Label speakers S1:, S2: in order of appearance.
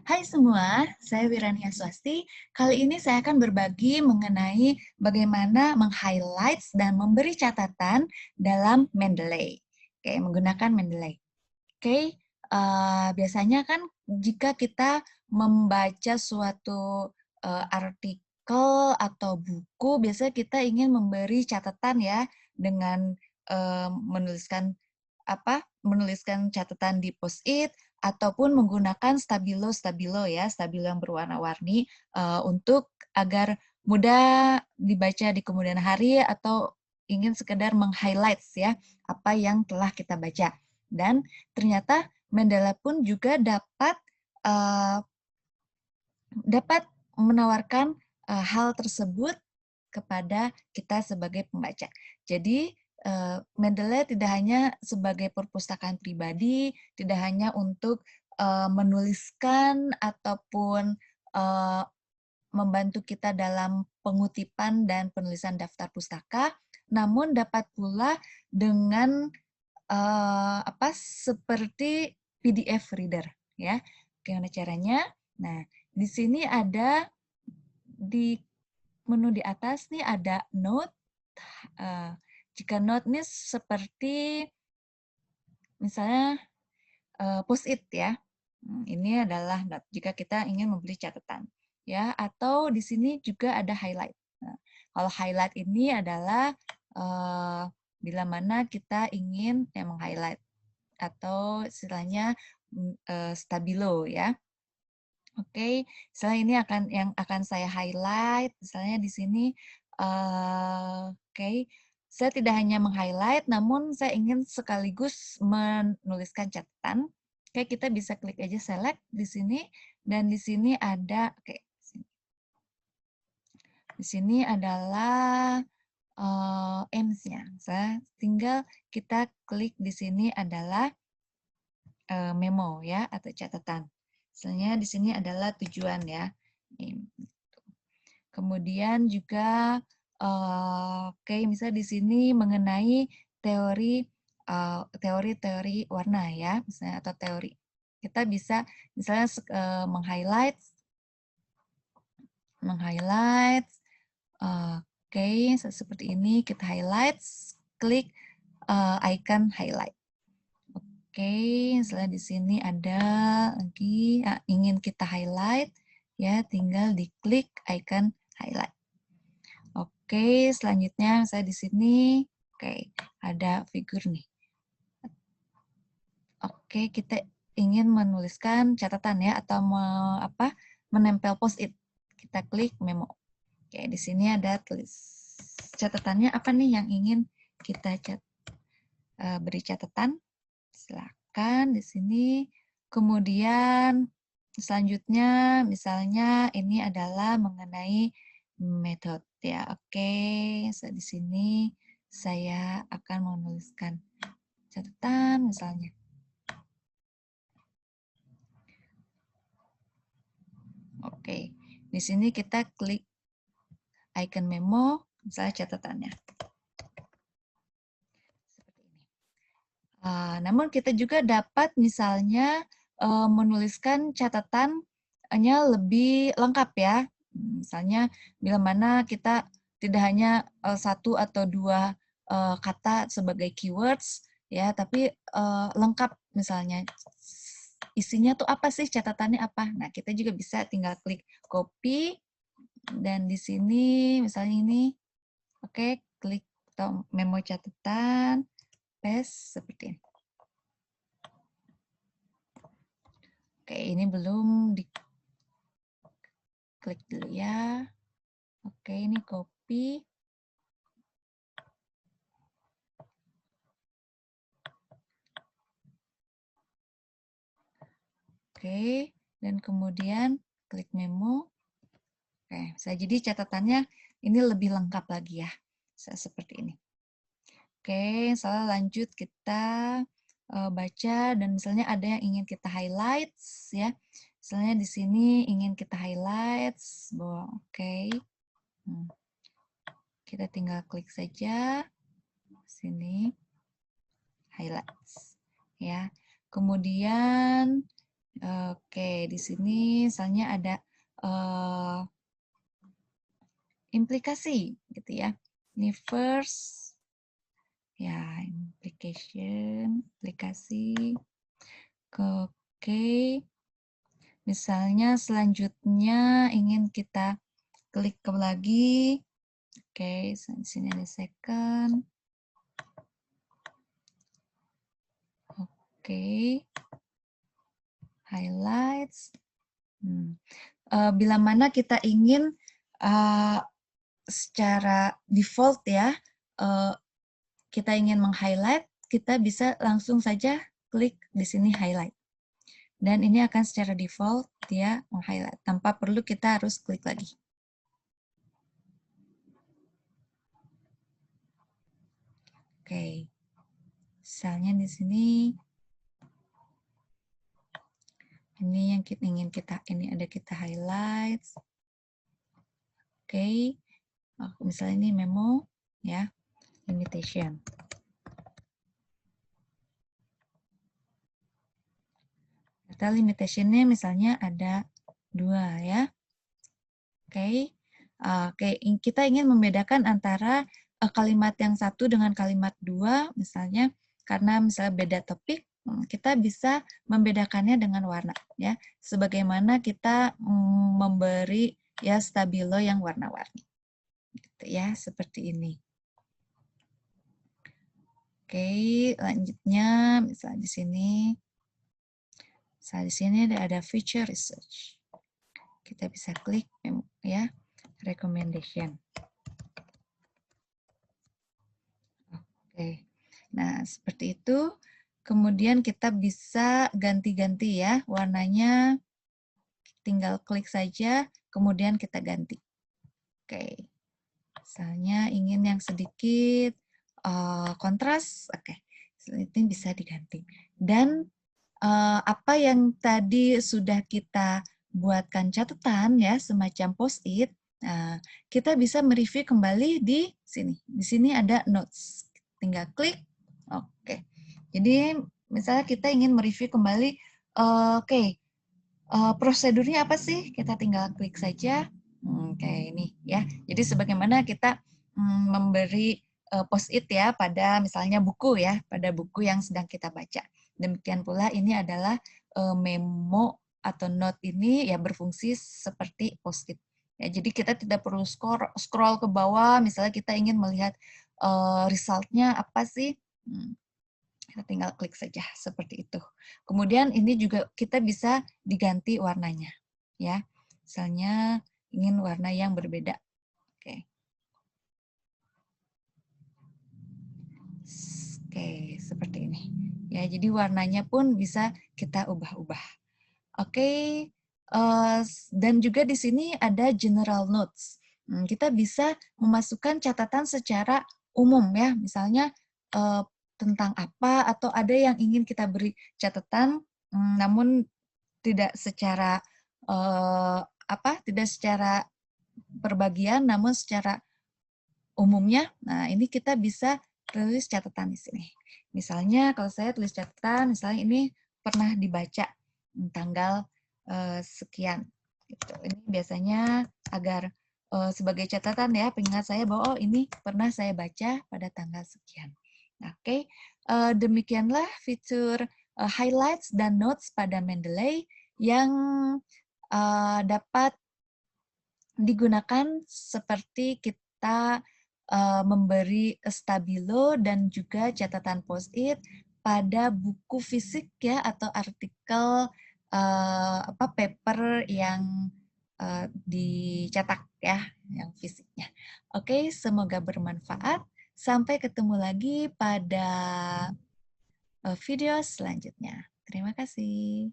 S1: Hai semua, saya Wirania Swasti. Kali ini saya akan berbagi mengenai bagaimana meng-highlights dan memberi catatan dalam Mendeley. Oke, menggunakan Mendeley. Oke, biasanya kan jika kita membaca suatu artikel atau buku, biasanya kita ingin memberi catatan ya dengan menuliskan menuliskan catatan di post-it ataupun menggunakan stabilo ya, stabilo yang berwarna-warni untuk agar mudah dibaca di kemudian hari atau ingin sekedar meng-highlights ya apa yang telah kita baca. Dan ternyata Mendeley pun juga dapat menawarkan hal tersebut kepada kita sebagai pembaca. Jadi Mendeley tidak hanya sebagai perpustakaan pribadi, tidak hanya untuk menuliskan ataupun membantu kita dalam pengutipan dan penulisan daftar pustaka, namun dapat pula dengan seperti PDF reader ya. Gimana caranya? Nah, di sini ada di menu di atas nih ada note. Jika note nih seperti misalnya post-it ya. Ini adalah note jika kita ingin memberi catatan ya, atau di sini juga ada highlight. Nah, kalau highlight ini adalah bila mana kita ingin meng-highlight atau istilahnya stabilo ya. Oke, misalnya ini yang akan saya highlight, misalnya di sini, oke, saya tidak hanya meng-highlight, namun saya ingin sekaligus menuliskan catatan. Oke, kita bisa klik aja select di sini, dan di sini ada, oke, di sini adalah aims-nya. Saya tinggal kita klik di sini adalah memo ya atau catatan. Misalnya di sini adalah tujuan ya. Kemudian juga oke, misalnya di sini mengenai teori-teori warna ya, misalnya atau teori. Kita bisa misalnya meng-highlight oke, seperti ini kita highlight, klik icon highlight. Oke, setelah di sini ada lagi ingin kita highlight, ya tinggal diklik icon highlight. Oke, selanjutnya saya di sini, oke, ada figur nih. Oke, kita ingin menuliskan catatan ya atau menempel post-it. Kita klik memo. Oke, di sini ada tulis catatannya apa nih yang ingin kita beri catatan. Silakan di sini. Kemudian selanjutnya misalnya ini adalah mengenai metode ya. Oke, di sini saya akan menuliskan catatan misalnya. Oke, di sini kita klik icon memo, misalnya catatannya. Namun kita juga dapat misalnya menuliskan catatannya lebih lengkap ya. Misalnya bila mana kita tidak hanya satu atau dua kata sebagai keywords ya, tapi lengkap misalnya isinya tuh apa sih, catatannya apa. Nah, kita juga bisa tinggal klik copy dan di sini misalnya ini oke, klik memo catatan, paste seperti ini. Oke, ini belum diklik dulu ya. Oke, ini copy. Oke, dan kemudian klik memo. Oke, jadi catatannya ini lebih lengkap lagi ya. Seperti ini. Oke, misalnya lanjut kita baca dan misalnya ada yang ingin kita highlights ya. Misalnya di sini ingin kita highlights, oke. Kita tinggal klik saja sini highlights ya. Kemudian Oke, di sini misalnya ada implikasi gitu ya. Ini first, ya implikasi. Oke, misalnya selanjutnya ingin kita klik lagi. Oke, di sini ada second. Oke, highlights. Bila mana kita ingin secara default ya, kita ingin meng-highlight, kita bisa langsung saja klik di sini highlight. Dan ini akan secara default dia meng-highlight, tanpa perlu kita harus klik lagi. Oke, misalnya di sini ini yang ingin kita, ini ada kita highlight. Oke, misalnya ini memo ya, limitation. Data limitation-nya misalnya ada 2 ya. Oke, kita ingin membedakan antara kalimat yang satu dengan kalimat 2, misalnya karena misalnya beda topik, kita bisa membedakannya dengan warna ya, sebagaimana kita memberi ya stabilo yang warna-warni gitu ya, seperti ini. Oke, lanjutnya misalnya di sini ada feature research, kita bisa klik ya recommendation. Oke, nah seperti itu. Kemudian kita bisa ganti-ganti ya warnanya, tinggal klik saja, kemudian kita ganti. Oke, misalnya ingin yang sedikit kontras, oke, ini bisa diganti. Dan apa yang tadi sudah kita buatkan catatan ya, semacam post-it, kita bisa mereview kembali di sini. Di sini ada notes. Tinggal klik, oke. Jadi misalnya kita ingin mereview kembali, prosedurnya apa sih? Kita tinggal klik saja, kayak ini ya. Jadi sebagaimana kita memberi post-it ya pada misalnya buku ya, pada buku yang sedang kita baca. Demikian pula ini adalah memo atau note ini ya berfungsi seperti post-it. Ya, jadi kita tidak perlu scroll ke bawah, misalnya kita ingin melihat resultnya apa sih, kita tinggal klik saja seperti itu. Kemudian ini juga kita bisa diganti warnanya, ya. Misalnya ingin warna yang berbeda. Oke. Oke, seperti ini. Ya, jadi warnanya pun bisa kita ubah-ubah. Oke, dan juga di sini ada general notes. Kita bisa memasukkan catatan secara umum ya, misalnya tentang apa atau ada yang ingin kita beri catatan, namun tidak secara tidak secara perbagian, namun secara umumnya. Nah, ini kita bisa tulis catatan di sini. Misalnya kalau saya tulis catatan, misalnya ini pernah dibaca tanggal sekian. Gitu. Ini biasanya agar sebagai catatan ya, pengingat saya bahwa oh ini pernah saya baca pada tanggal sekian. Oke, demikianlah fitur highlights dan notes pada Mendeley yang dapat digunakan seperti kita memberi stabilo dan juga catatan post-it pada buku fisik ya atau artikel paper yang dicetak ya, yang fisiknya. Oke, semoga bermanfaat. Sampai ketemu lagi pada video selanjutnya. Terima kasih.